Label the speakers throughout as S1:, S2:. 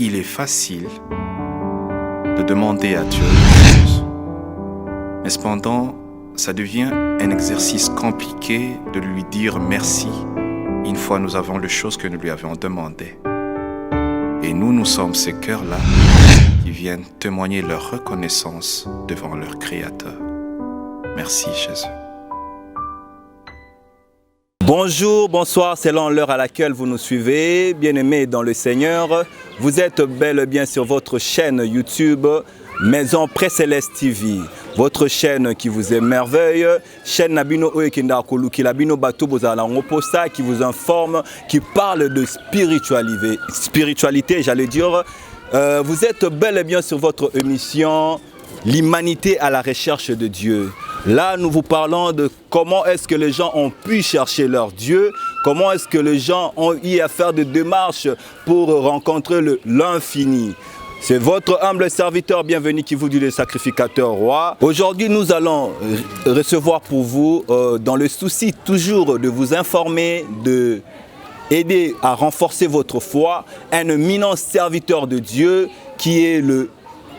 S1: il est facile de demander à Dieu des choses. Mais cependant, ça devient un exercice compliqué de lui dire merci une fois nous avons les choses que nous lui avions demandées. Et nous sommes ces cœurs-là qui viennent témoigner leur reconnaissance devant leur Créateur. Merci Jésus.
S2: Bonjour, bonsoir, selon l'heure à laquelle vous nous suivez. Bien-aimés dans le Seigneur, vous êtes bel et bien sur votre chaîne YouTube Maison Précéleste TV. Votre chaîne qui vous émerveille, chaîne Nabino Oekinda Koluki Labino Bato Bozala Ngoposa qui vous informe, qui parle de spiritualité, j'allais dire. Vous êtes bel et bien sur votre émission L'humanité à la recherche de Dieu. Là, nous vous parlons de comment est-ce que les gens ont pu chercher leur Dieu, comment est-ce que les gens ont eu à faire des démarches pour rencontrer l'infini. C'est votre humble serviteur bienvenu qui vous dit le sacrificateur roi. Aujourd'hui, nous allons recevoir pour vous, dans le souci toujours de vous informer, de aider à renforcer votre foi, un éminent serviteur de Dieu qui est le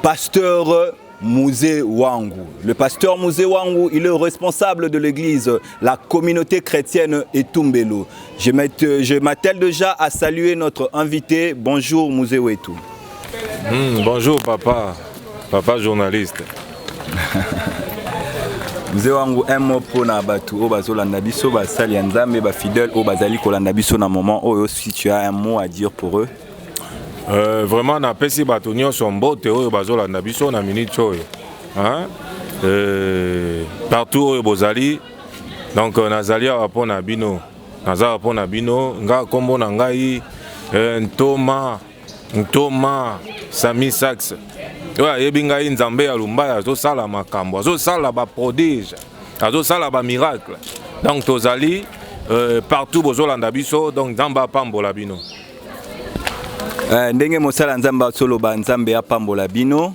S2: pasteur Mouzé Wangu. Le pasteur Mouzé Wangu, il est responsable de l'église, la communauté chrétienne Etumbelo. Je m'attelle déjà à saluer notre invité. Bonjour Mouzé Wetu.
S3: Bonjour papa journaliste.
S2: Mouzé Wangu, un mot pour Nabatu, Obazolanda Biso, Basali Nzambe, Bafidèle, Obazali Kolanda Biso, na moment où si tu as un mot à dire pour eux.
S3: Vraiment na pesi bato nyonso mbote oyo bazolanda biso na minute oyo partout oyo bozali donc nazali awa mpo na bino naza mpo na bino nga kombo na ngai Ntoma Sami Sax oyo ayebi ngai nzambe ya Lumbai azosala makambo azosala baprodige azosala bamiracle donc tozali partout bozolanda biso donc nzambe apambola bino.
S2: Ndenge mosala nzamba soloba nzambe apambola bino.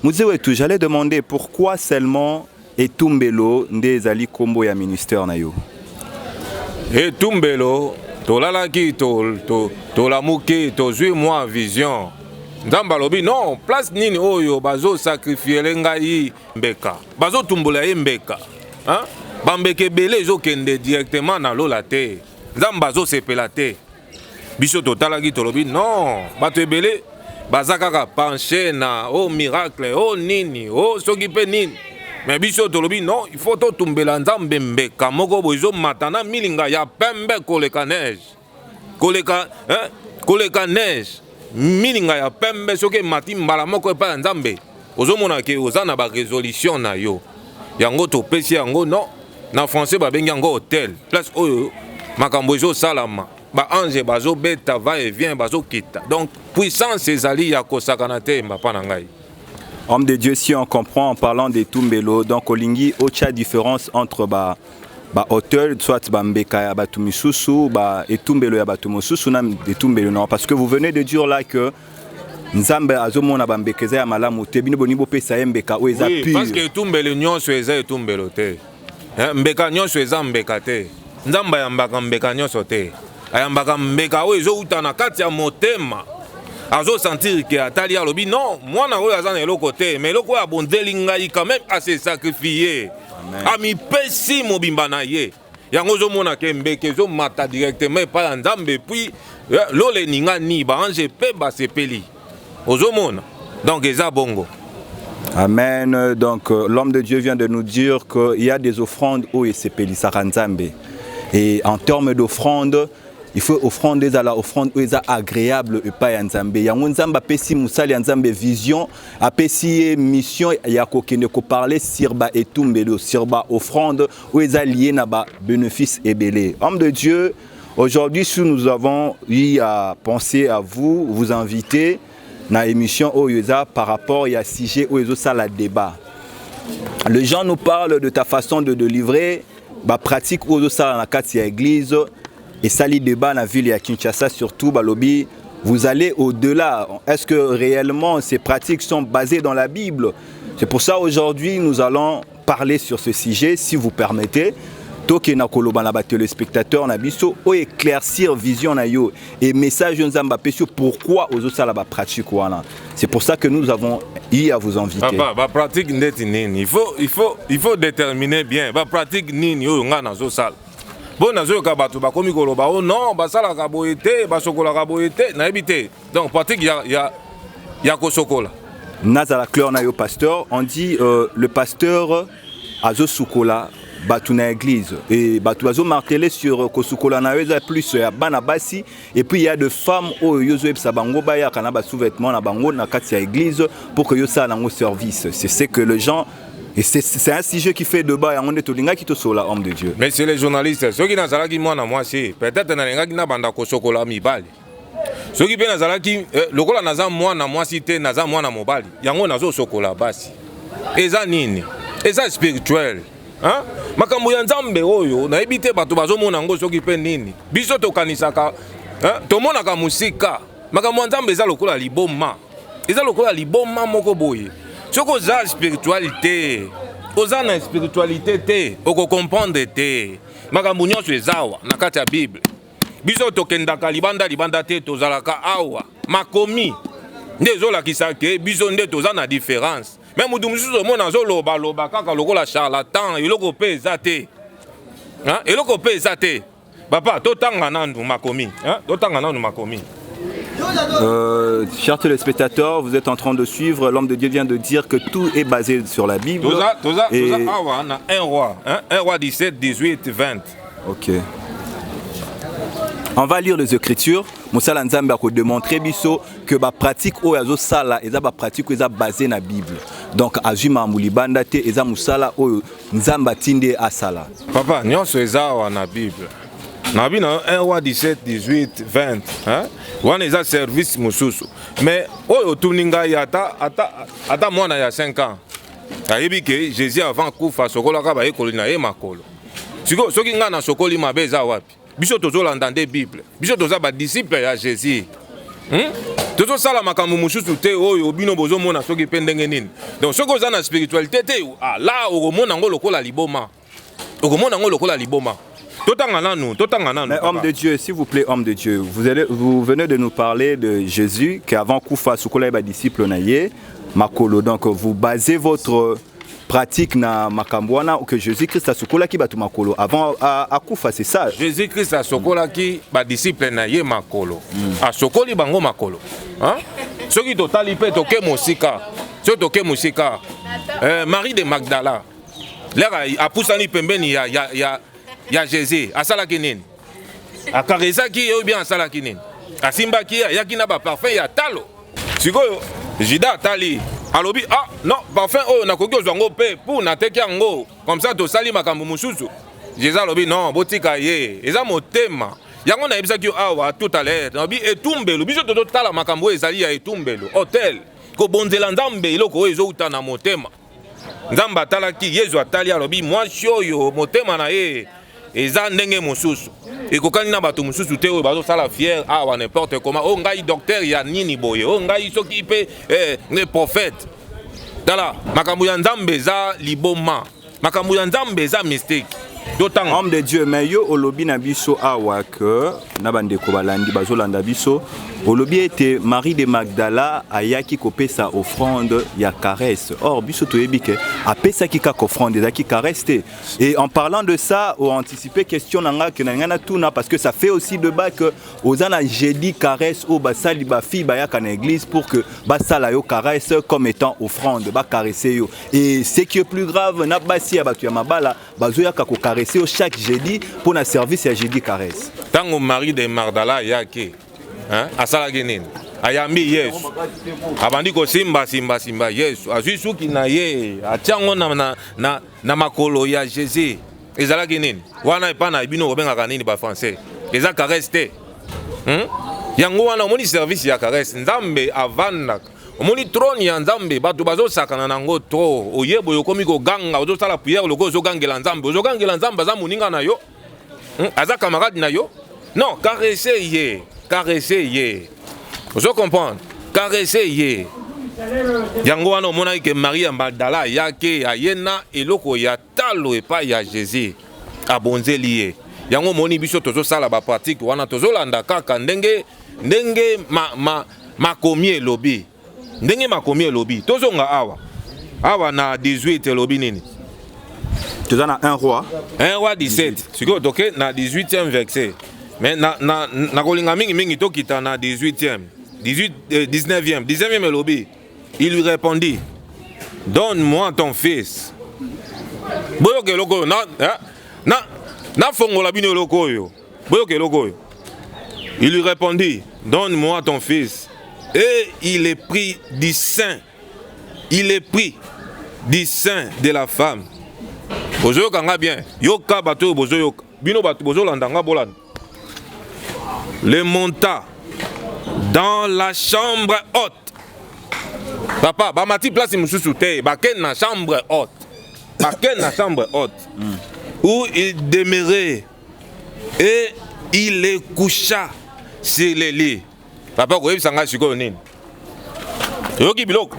S2: Mouzé Wetu, j'allais demander pourquoi seulement Etumbelo nde ezali kombo ya ministère na yo.
S3: Etumbelo tolalaki tolamuki tozwi mwa vision. Nzamba lobi non place nini oyo bazo sacrifier ngai mbeka. Bazo tumbola ye mbeka. Bambeke belé ezokende directement na lola te. Nzamba zo sepela te. Biso totalaki tolobi non bato ebele baza kaka penché na miracle nini soki pe nini mais biso tolobi non il faut totumbela nzambe mbeka moko bozo matana milinga ya pembe koleka neige milinga ya pembe soki mati mbala moko epa ya nzambe ozomona ke oza na ba résolution na yo yango topesi yango non na français babengi yango hôtel place oyo makambo ezosalama ba ange bazo beta va et vient bazo kita donc puissance ezali ya kosakana te mbapa na ngai.
S2: Homme de Dieu, si on comprend en parlant de Tumbelo, donc olingi ocha différence entre ba hôtel soit ba mbeka ya batu misusu ba etumbelo ya batu mosusu na etumbelo non parce que vous venez de dire là que nzambe azomona ba mbekeza ya malamu te bino boni bo pesa mbeka o eza pire
S3: parce que etumbelo nyonso eza etumbelo te mbeka nyonso eza mbeka te nzamba ya mbeka nyonso te ayambaka mbeka oyo ezouta na kati ya motema azo sentir que atali alobi non mwana oyo aza na eloko te mais eloko oyo abonzeli ngai quand même à se sacrifier amipesi mobimba na ye yango ozomona ke mbeke ezomata directement epai ya nzambe puis lole ninga ni baange mpe basepeli ozomona donc eza bongo.
S2: Amen. Donc l'homme de Dieu vient de nous dire qu'il y a des offrandes où il s'épélit Saranzambe. Et en termes d'offrandes, il faut offrande à la offrande où est agréable et pas Nzambe. Yango Nzamba pesi musali Nzambe vision, a pesi mission ya kokende ko parler sur ba etumbelo, sur ba offrande où est lié na ba bénéfice et belé. Homme de Dieu, aujourd'hui si nous avons eu à penser à vous inviter dans l'émission Oyoza par rapport à sujet Oyoza ça la débat. Les gens nous parlent de ta façon de livrer ba pratique Oyoza ça dans la quartier église. Et ça les débats dans la ville de Kinshasa, surtout Balobi, vous allez au-delà. Est-ce que réellement ces pratiques sont basées dans la Bible? C'est pour ça aujourd'hui nous allons parler sur ce sujet, si vous permettez. toke na koloba na ba téléspectateurs na biso o éclaircir vision na yo et message nzamba pesio pourquoi ozo sala ba pratique wana. C'est pour ça que nous avons eu à vous inviter.
S3: Papa, ba pratique ndeti nini? Il faut déterminer bien ba pratique nini oyo nga nazo sala. Bon nazo ka batu ba komi koloba oh non ba sala ka boyete ba sokola ka boyete na ebité. Donc pratique ya ko sokola.
S2: Nazala clair na yo pasteur, on dit le pasteur azo sukola batu na église et batu azo martelé sur kosukola na eza plus ya bana basi et puis il y a de femmes au yozo epsa bango ba ya kana ba sous-vêtements na bango na kati ya église pour que yo ça nango service. C'est ce que les gens et c'est un sujet qui fait débat et on est tolinga qui to sola homme de Dieu.
S3: Mais c'est les journalistes ceux qui nazala ki mwana mwasi peut-être na lenga ki na banda ko sokola mibali. Ceux qui pe nazala ki lokola naza mwana mwasi te naza mwana mobali yango nazo sokola basi. Eza nini? Eza spirituel. Hein? Makambo ya nzambe oyo na ebite bato bazomona ngo soki pe nini biso tokanisaka tomonaka musika makambo ya nzambe eza lokola liboma moko boye soko oza spiritualité oza na spiritualité te oko comprendre te makambo nyonso ezawa na kati ya Bible biso tokendaka libanda te tozalaka awa makomi nde ezolakisa ke biso nde toza na différence. Mais mudu mususu mona zo loba kaka lokola charlatan eloko pe ezate. Hein? Eloko pe ezate. Papa, totanga nandu makomi, hein? Totanga nandu makomi.
S2: Chers téléspectateurs, vous êtes en train de suivre, l'homme de Dieu vient de dire que tout est basé sur la Bible.
S3: Toza awa na un roi, hein? Un roi 17, 18, 20.
S2: OK. On va lire les Écritures. Moussala Nzambe a démontré biso que la pratique o yazo sala eza ba pratique eza basée na Bible. Donc azuma mulibanda te eza musala o Nzamba tinde asala.
S3: Papa, nyonso eza wa na Bible. Na Bible 1 roi 17 18 20, hein? Wana eza service mususu. Mais oyo tuninga ata mwana ya 5 ans. Ayebi ke Jésus avant kufa sokola ka ba ekoli na ye makolo. Siko soki nga na sokoli mabe eza wapi? Biso tozolanda nde Bible. Biso toza ba disciple ya Jésus. Tozo sala makambo mususu te oyo bino bozo mona soki pe ndenge nini. Donc soki oza na spiritualité te là okomona ngo lokola liboma. Okomona ngo lokola liboma. Totanga nanu.
S2: Mais homme de Dieu, s'il vous plaît, homme de Dieu, vous venez de nous parler de Jésus qui avant kufa sukola ba disciple na ye makolo. Donc vous basez votre pratique na makambwana que Jésus-Christ a sokola ki batu makolo avant à kufa, c'est ça.
S3: Jésus-Christ a sokola ki ba disciple na ye makolo. A sokoli bango makolo. Hein? Soki totali pe toke musika. Soki toke musika. Marie de Magdala. Lera a pusani pembeni ya Jésus. Asala kinini. A kareza ki yo bien asala kinini. Asimba ki ya kina ba parfum ya talo. Sikoyo Jida tali alobi non parfum oyo nakoki ozwango pe pour nateki yango comme ça tosali makambo mususu. Jésus alobi non botika ye eza motema yango na yebisaki awa tout à l'heure nabi etumbelo biso totala makambo ezali ya etumbelo hôtel ko bonzela nzambe iloko oyo ezouta na motema nzamba atalaki Yesu atali alobi mwasi oyo motema na ye eza ndenge mususu ekokani na bato mususu te oyo bazosala fier awa n'importe comment o ngai docteur ya nini boye o ngai soki pe ne prophète dala makambo ya nzambe eza liboma makambo ya nzambe eza mystique d'autant
S2: homme de Dieu mais yo olobi na biso awa que na bandeko balandi bazolanda biso olobi était Marie de Magdala ayaki kopesa offrande ya caresse. Or biso toyebi ke apesa ki ka offrande za ki caresse te. Et en parlant de ça ou anticiper question nanga que nanga tuna parce que ça fait aussi débat que ozana jeudi caresse ou basali ba fille ba ya kana église pour que basala yo caresse comme étant offrande ba caresser yo. Et ce qui est plus grave na basi ya batu ya mabala bazoya ka ko caresser chaque jeudi pour na service ya jeudi caresse.
S3: Tango Marie de Magdala yaki hein asala genene ayambi Yesu abandi ko simba Yesu azwi suki na ye atiango na makolo ya Jésus ezala genene wana epana ibino obengaka nini ba français eza caresse te yango wana omoni service ya caresse nzambe avandaka omoni trône ya nzambe bato bazosakana nango to oyebo yokomi koganga ozosala prière loko ozogangela nzambe aza moninga na yo aza camarade na yo non caresser ye ozo comprendre caresser ye yango wana omonaki ke Marie ya Magdala yake ayena eloko ya talo epai ya Jésus abonzeli ye yango moni biso tozosala bapratique wana tozolanda kaka ndenge makomi elobi ndenge makomi elobi tozonga awa na 18 elobi nini
S2: toza na 1 roi
S3: 17 sikoyo toke na 18e verset mais na kolinga mingi tokita na 18e 19e elobi il lui répondit donne-moi ton fils boyoka eloko oyo na fongola bino eloko oyo boyoka eloko oyo il lui répondit donne-moi ton fils et il est pris du sein de la femme bozoyoka nga bien yoka bato bozoyoka bino bato bozolanda nga bolanda le monta dans la chambre haute papa bamati place mosusu te baken na chambre haute où il demeurait et il le coucha sur le lit papa koyebisa nga sikoyo nini oyoki biloko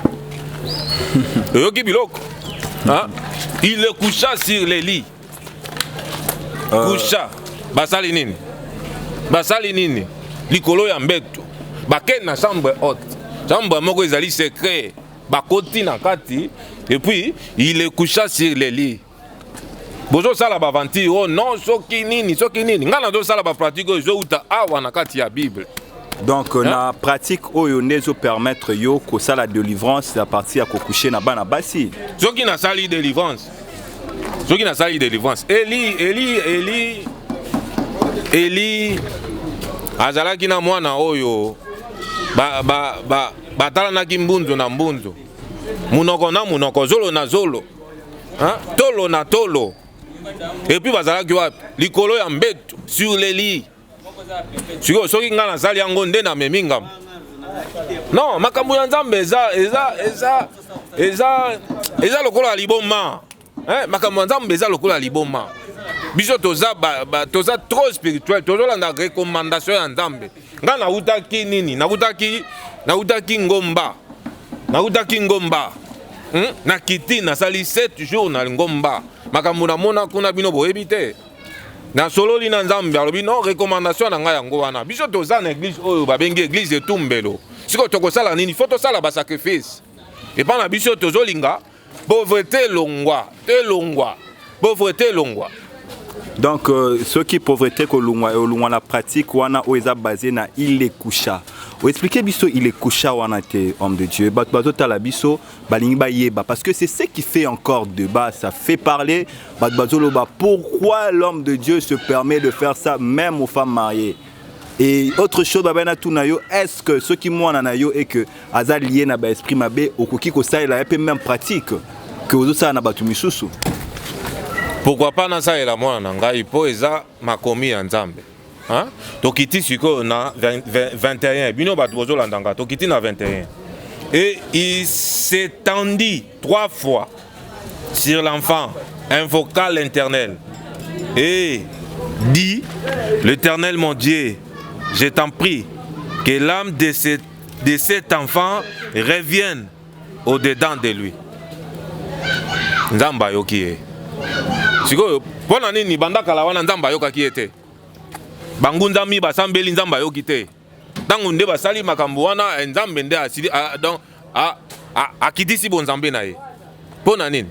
S3: il le coucha sur le lit coucha basali nini likolo ya mbeto baken na chambre haute chambre moko ezali secret bakoti na kati et puis il le coucha sur le lit bozo sala bavanti oh non soki nini nga na do sala ba pratique oyo uta awa na kati ya Bible.
S2: Donc na pratique oyo nezo permettre yo ko sala délivrance à partir ya ko coucher na bana basi
S3: soki na sali délivrance Eli azalaki na mwana oyo batalanaki mbunzo na mbunzo munoko na munoko zolo na zolo tolo na tolo et puis bazalaki wapi likolo ya mbeto sur le lit siko soki nga nasali yango nde na memingam non makambo ya nzambe eza lokolo ya liboma makambo ya nzambe eza lokolo ya liboma biso toza trop spirituel tozolanda recommandation ya nzambe nga nautaki nini nautaki ngomba na kiti nasali 7 jours na ngomba makambo namona kuna bino boyebi te na sololi na nzambe alobi non recommandation na ngai yango wana biso toza na église oyo babengi église etumbelo siko tokosala nini fo tosala basacrifice epa na biso tozolinga pauvreté longwa
S2: donc ce qui pauvreté ko lungwa la pratique wana o eza basé na il le coucha ou expliquer biso il le coucha wana te homme de Dieu bato tala biso balingi ba yeba parce que c'est ce qui fait encore débat ça fait parler bato loba pourquoi l'homme de Dieu se permet de faire ça même aux femmes mariées et autre chose babana tunayo est-ce que ce qui moi na yo et que aza lié na ba esprit mabe okoki ko ça la peu même pratique que aux autres ça na batu misusu.
S3: Pourquoi pas na ça et la mwana na ngai po eza makomi ya nzambe tokiti siko na 21 bino bato bozolandanga tokiti na 21 et il s'étendit 3 fois sur l'enfant invoqua l'Éternel et dit l'Éternel mon Dieu je t'en prie que l'âme de cet enfant revienne au-dedans de lui nzamba yoki sikoyo pona nini bandakala wana nzamba yokaki ete bangunzami basambeli nzamba yoki te tango nde basali makambo wana nzambe nde asili donc akidisi bonzambe na ye pona nini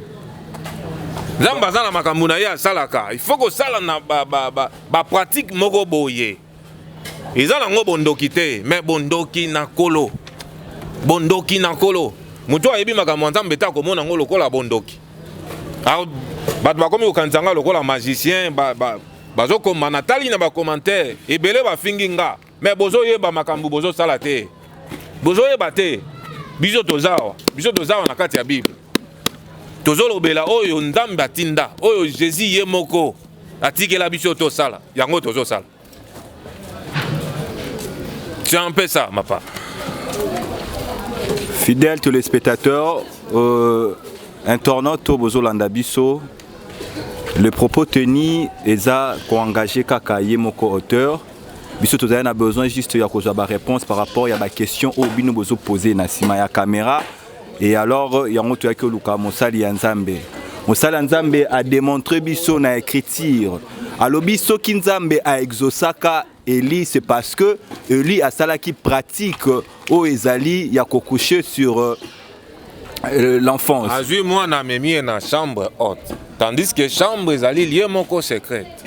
S3: nzamba zana makambo na ye asalaka il faut kosala na ba pratique moko boye eza nango bondoki te mais bondoki na kolo mutu ayebi makambo nzambe ta komona ngo lokola bondoki bato bakomi kokanisa nga lokola magicien bazokoma natali na bacommentaire ebele bafingi nga me bozoyeba makambo bozosala te bozoyeba te biso tozawa na kati ya Bible tozolobela oyo nzambe atinda oyo Jésus ye moko atikela biso tosala yango tozosala c'est un peu ça ma part.
S2: Fidèles téléspectateurs internautes bozolanda biso le propos tenu eza ko engagé kaka yemoko auteur biso tozali na besoin juste ya kozwa ba réponse par rapport ya ba question au bino bozo poser na sima ya caméra et alors yango to yaki luka mosali ya nzambe Mosala Nzambe a démontré biso na écriture. Alobi soki Nzambe a exosaka Eli, c'est parce que Eli a sala qui pratique au ezali ya coucher sur l'enfance.
S3: Azui moi na memi na chambre haute. Tandis que chambre ezali lié moko secrète.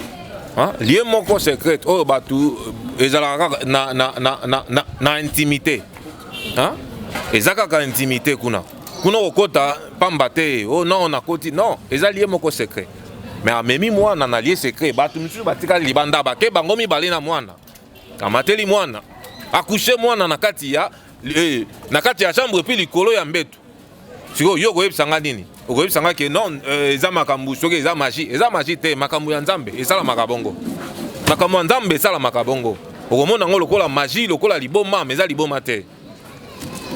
S3: Hein? Lié moko secrète. Oh batu ezala na intimité. Hein? Ezaka ka intimité kuna. Kuna okota pambate. Oh non na koti non, ezali lié moko secret. Mais a memi moi na lié secret. Batu misu batika libanda ba ke bango mibale na mwana. Amateli mwana. Akoucher mwana na kati ya chambre puis likolo ya mbetu. Siko yo koyebisanga nini? Okoyebisanga ke non eza makambu soki eza magie te makambu ya Nzambe ezala makabongo. Makambu ya Nzambe ezala makabongo. Okomona ngo lokola magie lokola liboma mais eza liboma te.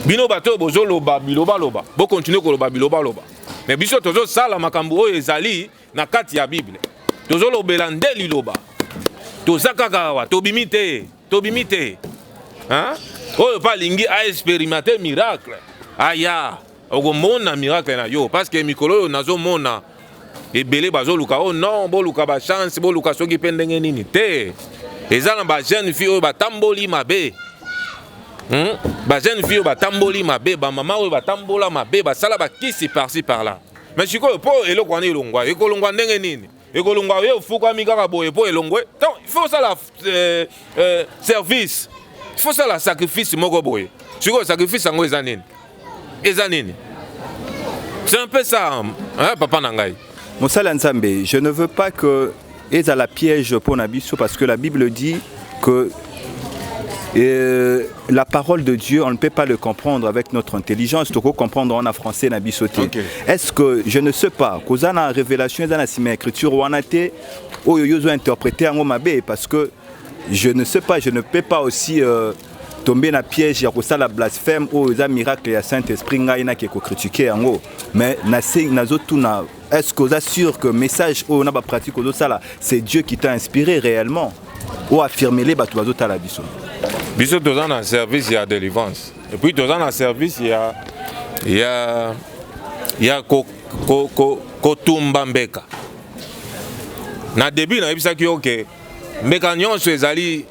S3: Bino bato bozo loba biloba loba. Bo continuer ko loba biloba loba. Mais biso tozo sala makambu oyo ezali na kati ya Bible. Tozo lobela ndeli loba. Tozaka kawa tobimi te. Hein? Oyo pa lingi a expérimenter miracle. Aya. Okomona miracle na yo parce que mikolo yo nazomona ebele bazoluka oh non boluka ba chance boluka soki pendenge nini te ezala ba jeune fille oyo batamboli mabe ba jeune fille oyo batamboli mabe ba mama oyo batambola mabe basala bakisi par-ci par-là mais sikoyo po eloko wana elongwa ekolongwa ndenge nini ekolongwa yo fuka mikaka boye po elongwe donc il faut ça la service il faut ça la sacrifice moko boye sikoyo sacrifice yango eza nini. C'est un peu ça, hein, Papa Nangai.
S2: Mosala Nzambe, je ne veux pas que eza la piège pour Nabiso parce que la Bible dit que la parole de Dieu, on ne peut pas le comprendre avec notre intelligence. Tu peux comprendre en français Nabiso. Okay. Est-ce que je ne sais pas que ça la révélation dans la écriture ou en athée ou yo interpréter en mabe parce que je ne sais pas, je ne peux pas aussi tomber dans le piège, il y a la blasphème ou les miracles, il y a Saint-Esprit qui est critiqué en haut. Mais est-ce que vous assure que le message ou la pratique c'est Dieu qui t'a inspiré réellement ou affirmer les bateaux à la biso?
S3: Biso dans un service, il y a délivrance. Et puis dans un service, il y a Kotumba Mbeka. Na début, na ebisa ki ok. Mbeka nyonso ezali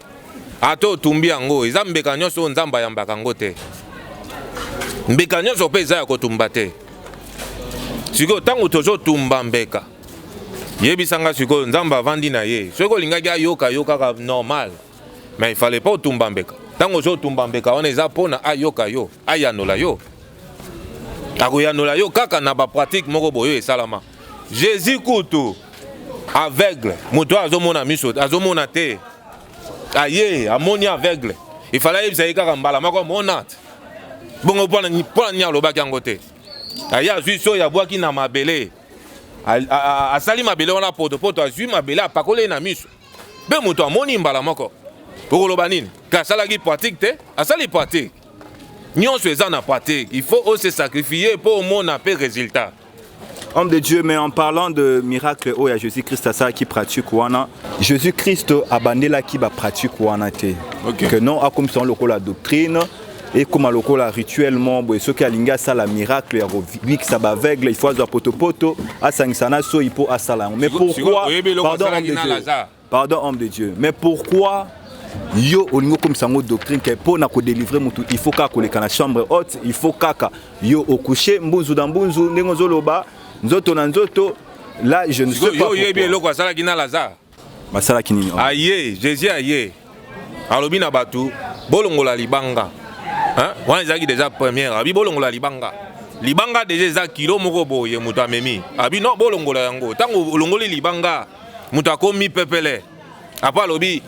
S3: ato tumbi yango eza mbeka nyonso Nzamba yambaka ngo te. Mbeka nyonso pe eza ya kotumba te. Siko tango tozo tumba mbeka. Yebisanga siko Nzamba avandi na ye. Siko lingaki ayoka yoka normal. Mais il fallait pas tumba mbeka. Tango zo tumba mbeka on eza pona ayoka yo, ayanola yo. Akoyanola yo kaka na ba pratique moko boyo esalama. Jésus kutu aveugle, moto azomona miso, azomona te. Aye, amoni aveugle. Il fallait que ça y mbala mako monate. Bongo pona nya loba kango te. Aye azui so ya bwaki na mabele. Asali mabele wana poto azui mabele apakole na miso. Be moto amoni mbala mako. Pokoloba nini? Ka sala ki pratique te, asali pratique. Nyonso eza na pratique. Il faut aussi se sacrifier pour mon appel résultat.
S2: Homme de Dieu, mais en parlant de miracle, il y a Jésus-Christ qui pratique ouana. Jésus-Christ a bandé là qui va pratiquer ouana te. Que non, comme son la doctrine et comme la rituellement, ce qui a linga ça la miracle, il y a ça va aveugle, il faut avoir poto à sangsana so il faut à salam. Mais pourquoi? Pardon, homme de Dieu. Mais pourquoi? Yo olingo comme ça doctrine que pour na ko délivrer mutu il faut ka ko le kana chambre haute il faut kaka yo okuche mbuzu da mbuzu ndenge zoloba nzoto na nzoto là je ne sais pas
S3: yo yebie loko sala kina Lazare
S2: masala kinini
S3: aye Jésus aye alobi na batu bolongola libanga hein wana ezaki déjà première abi bolongola libanga déjà za kilo moko boye mutu amemi abi no bolongola yango tango olongoli libanga mutu akomi pepele apa alobi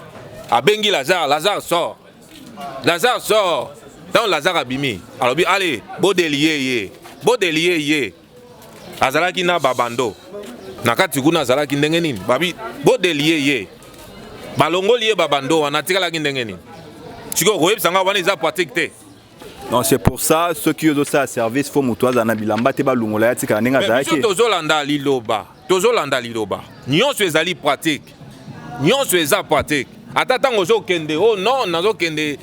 S3: abengi Lazare sort. Dans Lazare abimi. Alors allez, bodelier ye. Azalaki na babando. Nakati kuna azalaki ndenge nini? Babi bodelier ye. Balongoli ye babando wana tikala ndenge nini? Siko koyeb sanga wana za pratique te.
S2: Non, c'est pour ça ceux qui ont ça service faut mutoza na bilamba te balongola ya tika ndenge azalaki.
S3: Tozolanda liloba. Nyonso ezali pratique. Nyonso eza pratique. Atatango zo kende oh non nazo kende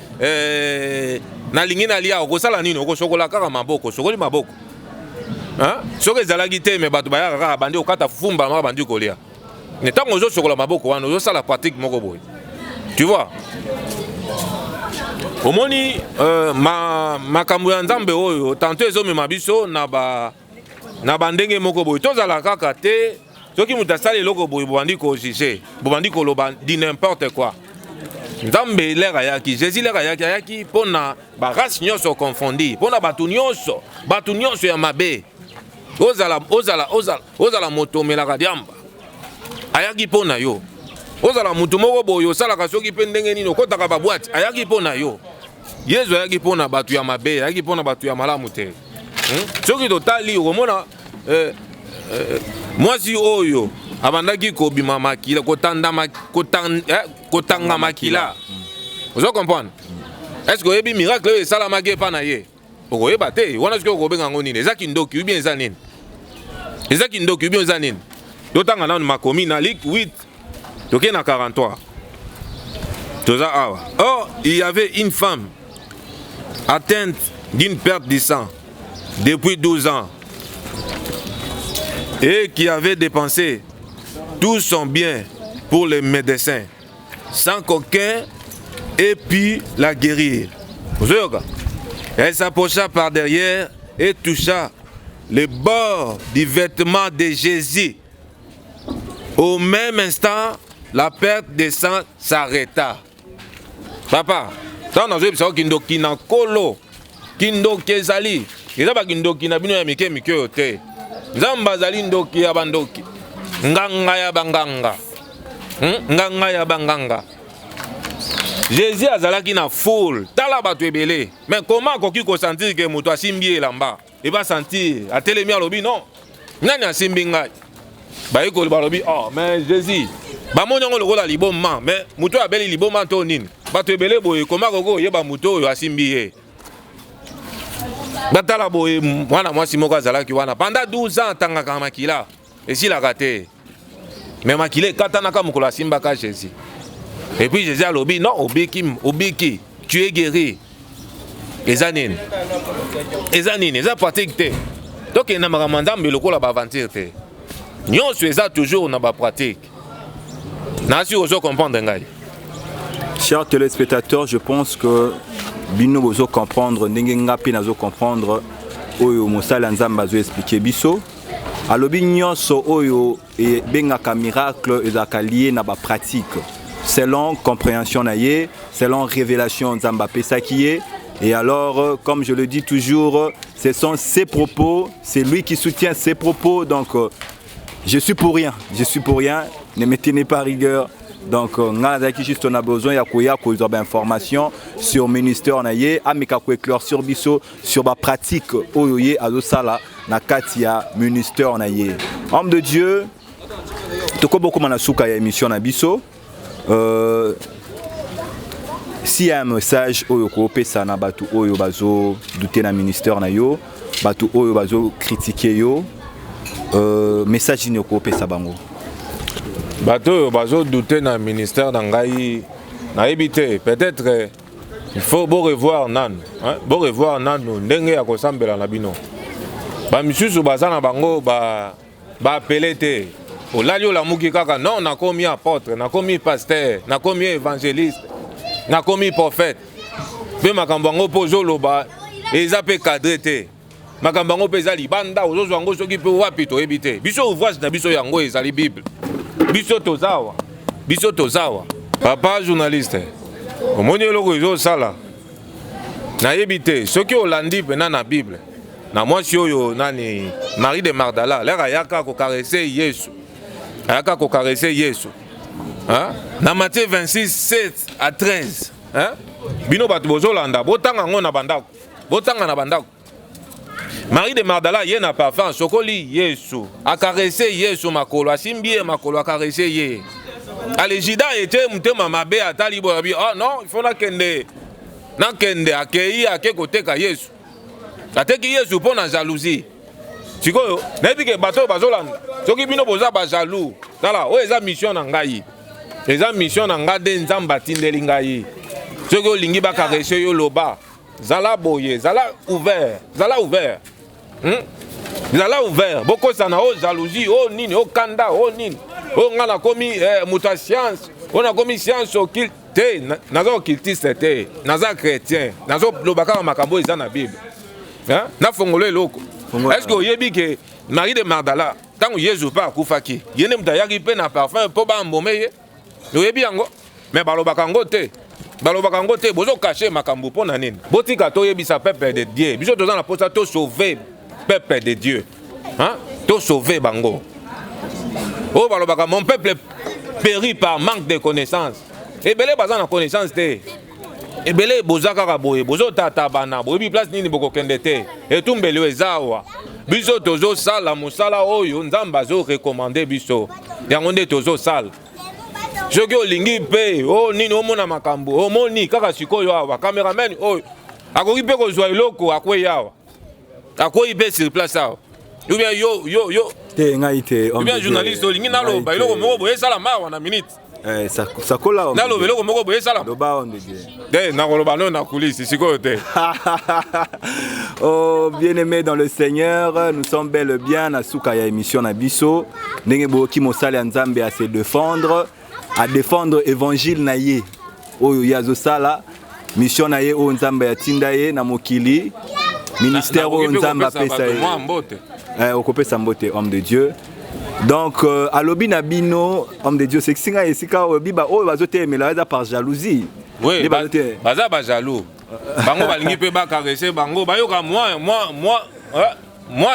S3: na lingi na lia okosala nini okosokola kaka maboko sokoli maboko soki ezalaki te me bato bayaka kaka bandi okata fumba maka bandi kolia ntango ozosokola maboko wana ozosala pratique moko boye tu vois omoni makambo ya nzambe oyo tanto ezomema biso na bandenge moko boye tozala kaka te soki moto asala eloko boye bobandi kojuge bobandi koloba di n'importe quoi nzambe lere ayaki jésus lere ayaki mpona barace nyonso confondi mpona bato nyonso ya mabe ozala moto omelaka diamba ayaki mpona yo ozala moto moko boye osalaka soki mpe ndenge nini okotaka babwati ayaki mpona yo yesu ayaki mpona bato ya mabe ayaki mpona bato ya malamu te soki totali okomona mwasi oyo abandaki kobima makila kotanga makila ozo comprendre est-ce que oyebi miracle oyo esalamaki epa na ye okoyeba te wana soki okobenga yango nini eza kindoki ubien eza nini eza kindoki ubien eza nini totanga nanu makomi na Luc 8 toke na 43 toza awa. Or il y avait une femme atteinte d'une perte du sang depuis 12 ans et qui avait dépensé tout son bien pour les médecins sans qu'aucun ait pu la guérir. Elle s'approcha par derrière et toucha le bord du vêtement de Jésus. Au même instant, la perte de sang s'arrêta. Papa, tant dans le sang kindoki na kolo, kindoki ezali, ezaba kindoki na bino ya mike mike ote. Nzamba zali ndoki ya bandoki. Nganga ya banganga. Nganga ya banganga. Jésus azalaki na foule, tala bato ebele. Mais comment koki ko sentir que moto asimbi elamba? Il va sentir, a telemi alobi non. Nani asimbi ngai? Ba yiko balobi oh mais Jésus. Ba monyango lokola liboma, mais moto abeli liboma to nini? Bato ebele boye comment koko yeba moto oyo asimbi ye. Batala boye mwana mwasi moko azalaki wana pendant 12 ans tangaka makila. Esilaka te. Mais makile katanaka mukolo asimbaka Jésus. Et puis Jésus a lobi non obiki tu es guéri. Ezanine. Ezanine, eza pratique te. Donc na makamandambe lokola ba aventure te. Nyonso eza toujours na ba pratique. Na si ozo comprendre ngai.
S2: Chers téléspectateurs, je pense que bino bozo comprendre ndenge ngapi nazo comprendre oyo mosala nzamba zo expliquer biso. Alobi nyonso oyo e bengaka miracle ezaka lié na ba pratique. Selon compréhension na ye, selon révélation nzamba pesaki ye. Et alors, comme je le dis toujours, ce sont ses propos, c'est lui qui soutient ses propos. Donc, je suis pour rien, ne me tenez pas rigueur. Donc, juste on a besoin de information sur le ministère naye, ameka ko éclaircir biso sur la pratique oyoye azosala na katia ministère naye. Homme de Dieu, toko beaucoup manasuka ya émission na biso. S'il y a un message oyo ko pesa na batu oyo bazo douter na ministère na yo, batu oyo bazo critiquer yo, message ni ko pesa bango.
S3: Batu oyo bazo douter na ministère na ngai na ebité peut-être il faut bo revoir nan, hein, bo revoir nanu ndenge ya kosambela na bino. Ba misusu bazana bango ba appeler te. Olali ola muki kaka non na komi apôtre, na komi pasteur, na komi évangéliste. Na komi prophète. Pe makambango pozo loba eza pe cadré te. Makambango pe ezali banda ozo ngo soki pe wapi to ebité. Biso ouvrage na biso yango ezali Bible. Biso tozawa. Biso tozawa. Papa journaliste. Omoni eloko ezo sala. Na ebité soki olandi pena na Bible. Na mwasi oyo nani Marie de Magdala, lera yaka ko caresser Yesu. Ayaka ko caresser Yesu. Hein? Dans Matthieu 26, 7 à 13. Hein? Bino batu bozolanda, botanga ngo na bandako. Botanga na bandako. Marie de Magdala ye na parfum, sokoli Yesu. A caresser Yesu makolo, asimbi makolo a caresser ye. Ale jida était mutema mabe atali bobi. Oh non, il faut na kende akei ake koteka Yesu. Ateki Yesu pona jalousie. Sikoyo, nebi ke bato bazolanda. Soki bino boza ba jaloux. Tala, o eza mission na ngai. Eza mission na ngade nzamba tindeli ngai. Soki olingi ba caresser yo loba, zala boye, zala ouvert, zala ouvert. Zala ouvert. Beaucoup ça na o jalousie, o nini, o kanda, o nini. O ngana komi muta science. On a commis science occulte. Nazo occultiste te. Nazo chrétien. Nazo lobaka makambo eza na Bible. Hein? Na fongolo loko. Est-ce que oyebi que Marie de Magdala tant Jésus pas akufaki. Yene mutayaki pe na parfum po ba mbomeye. Oyebi yango. Mais balobaka ngo te. Balobaka ngo te bozo cacher makambo pona nini. Botika to yebisa peuple de Dieu. Biso toza na posa to sauver peuple de Dieu. Hein? To sauver bango. Oh balobaka mon peuple périt par manque de connaissances. Et belé bazan na connaissance te. Et belé bozaka ka boye, bozo tata bana, boyebi place nini boko kende te. Et tumbelo ezawa. Biso tozo sala musala oyo nzamba zo recommander biso. Yango nde tozo sala. Jogi olingi pe, oh nini omona makambo, omoni kaka sikoyo awa, cameraman oyo. Akoki pe kozwa eloko akwe yawa. Akoki pe sur place awa. Ou bien yo.
S2: Te ngai te.
S3: Ou bien journaliste olingi nalo ba eloko moko boye sala mawa na minute.
S2: Ça colle là.
S3: Nalo eloko moko boye sala.
S2: Loba on de Dieu.
S3: Na koloba no na kulisi sikoyo te.
S2: Oh bien-aimés dans le Seigneur, nous sommes bel et bien na suka ya émission na biso. Ndenge boki mosala ya Nzambe à se défendre. À défendre évangile na ye oyo yazo sala mission na ye o Nzamba ya tinda ye na mokili ministère o Nzamba pesa ye okopesa mbote homme de Dieu. Donc alobi na bino homme de Dieu c'est singa esika o biba o bazote emela par jalousie.
S3: Oui, baza ba jaloux. Bango balingi pe ba caresser bango bayoka moi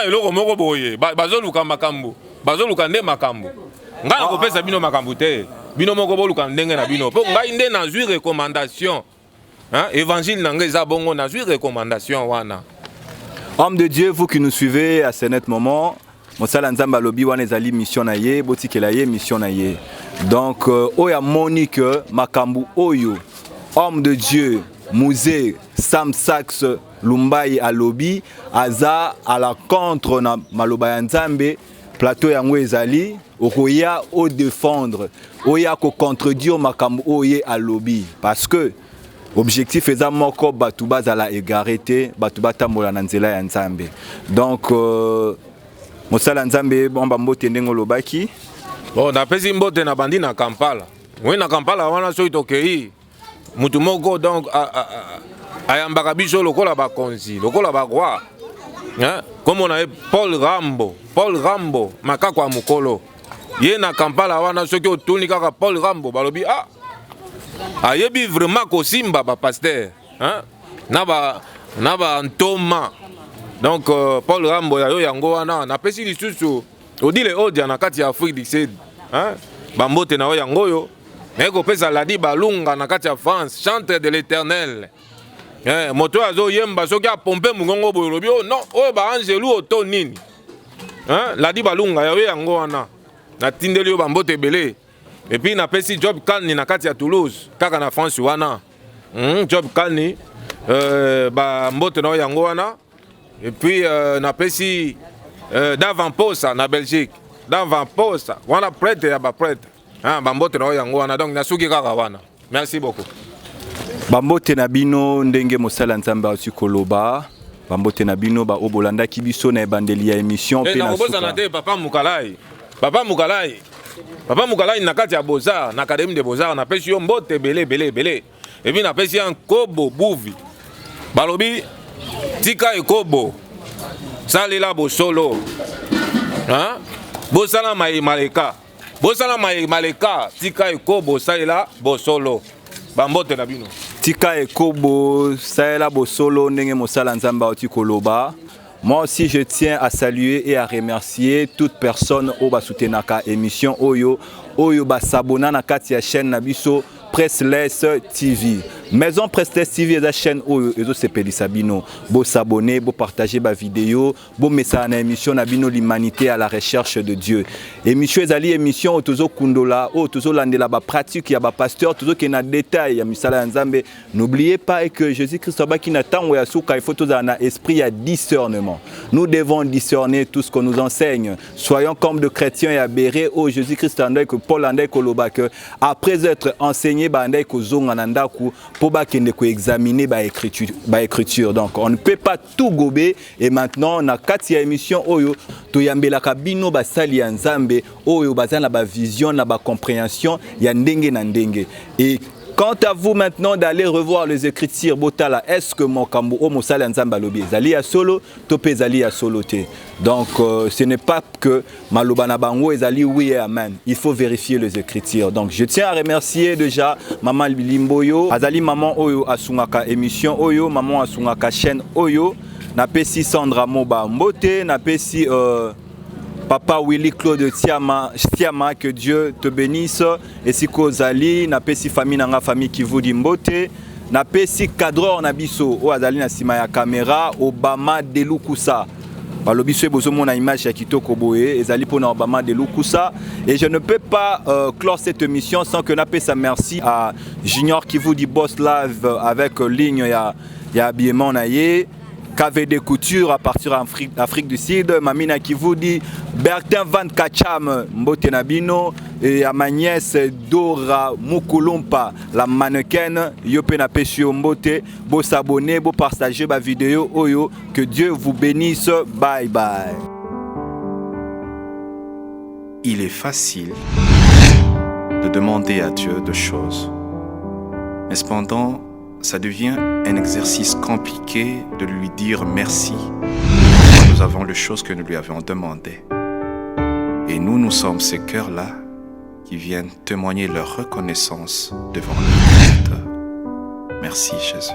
S3: eloko moko boye bazoluka makambo bazoluka nde makambo ngana kopesa bino makambo te. Bino moko boluka ndenge na bino po ngai nde nazwi recommandation hein évangile na ngai za bongo nazwi recommandation wana.
S2: Homme de Dieu, vous qui nous suivez à ce net moment, mosala Nzamba lobi wana ezali mission na ye botikela ye mission na ye. Donc oya Monique makambu oyo homme de Dieu Musée Sam Sax Lumbai alobi aza à la contre na maloba ya Nzambe plateau yango ezali okoya o défendre oya ko contredire makambo oye alobi parce que objectif eza moko batu bazala égaré te batu batambola na nzela ya Nzambe. Donc mosala Nzambe bomba mbote ndengo lobaki
S3: bon na pesi mbote na bandi na Kampala. Oui na Kampala wana so itokei mutu moko donc ayambaka biso lokola bakonzi lokola bagwa. Hein? Comme on a Paul Rambo, makako ya mukolo. Ye na Kampala wana soki otuni kaka Paul Rambo balobi ayebi vraiment ko simba ba pasteur, hein? Na ba ntoma. Donc Paul Rambo ya yo yango wana na pesi lisusu odile odia na kati ya Afrique du Sud, hein? Bambote na yo yango yo. Eko pesa Ladi Balunga na kati ya France, chanteur de l'Éternel. Moto azo yemba soki a pompe mungongo boyolobi oh non oh ba angelu oto nini hein Ladi Balunga ya yango wana na tindeli yo bambote belé et puis na pesi Job Kani na kati ya Toulouse kaka na France wana Job Kani ba mbote na yango wana et puis na pesi d'avant posa na Belgique d'avant posa wana prêtre ya ba prêtre hein bambote na yango wana donc na suki kaka wana. Merci beaucoup.
S2: Bambote na bino ndenge mosala Nzamba osi koloba bambote na bino ba obolanda kibiso na ebandeli ya émission pe na suka
S3: na te papa Mukalai na kati ya Beaux-Arts na Académie de Beaux-Arts na pesi yo mbote belé et puis na pesi un kobo buvi balobi tika ekobo salela bosolo hein bosala maleka tika ekobo salela bosolo bambote na bino tika
S2: ekobo saela bosolo ndenge mosala Nzamba oti koloba. Moi aussi je tiens à saluer et à remercier toute personne au basoutenaka émission oyo ba s'abonner na kati ya chaîne na biso Pressless TV. Maison Pressless TV est la chaîne où ils se pelisa bino. Bo s'abonner, bo partager ba vidéo, bo message na émission na bino l'humanité à la recherche de Dieu. Émission ezali émission otozo kundola, otozo landela ba pratique ya ba pasteur, otozo ke na détail ya misala Nzambe. N'oubliez pas que Jésus-Christ ba ki na tango ya suka il faut toza na esprit ya discernement. Nous devons discerner tout ce qu'on nous enseigne. Soyons comme de chrétiens et abérés au Jésus-Christ andai que Paul andai koloba que après être enseigné ba andai ko zonga na ndaku pour examiner l'écriture. Donc on ne peut pas tout gober. Et maintenant on a 4 émissions oyo to yambela kabino basali ya nzambe oyo bazana ba vision na ba compréhension ya ndenge na ndenge. Et quant à vous maintenant d'aller revoir les Écritures, Botala, est-ce que mon kambo o mosala ya nzambe alobi ezali ya solo to pe ezali ya solo te? Donc ce n'est pas que maloba na bango ezali oui et amen. Il faut vérifier les Écritures. Donc je tiens à remercier déjà maman Limboyo, azali maman oyo asungaka émission oyo, maman asungaka chaîne oyo, na pesi Sandra Moba Mbote, na pesi Papa Willy Claude Tiama, que Dieu te bénisse. Et si Kozali, na pesi famille nanga famille qui vous dit mbote, na pesi cadreur na biso, o azali na sima ya caméra, Obama Delukusa. Balobiso bozo mona image ya kitoko boye, ezali pona Obama Delukusa. Et je ne peux pas clore cette émission sans que na pesa merci à Junior qui vous dit Boss Live avec ligne ya habillement naie. KVD Couture à partir d'Afrique du Sud, Mamina qui vous dit Bertin Van Kacham Mbote Nabino et à ma nièce Dora Mukulumpa, la mannequin, Yope na Pesio Mbote, beau s'abonner, beau partager ma vidéo, oyo, que Dieu vous bénisse, bye bye.
S1: Il est facile de demander à Dieu de choses, mais cependant, ça devient un exercice compliqué de lui dire merci quand nous avons les choses que nous lui avions demandées. Et nous sommes ces cœurs-là qui viennent témoigner leur reconnaissance devant le Créateur. Merci Jésus.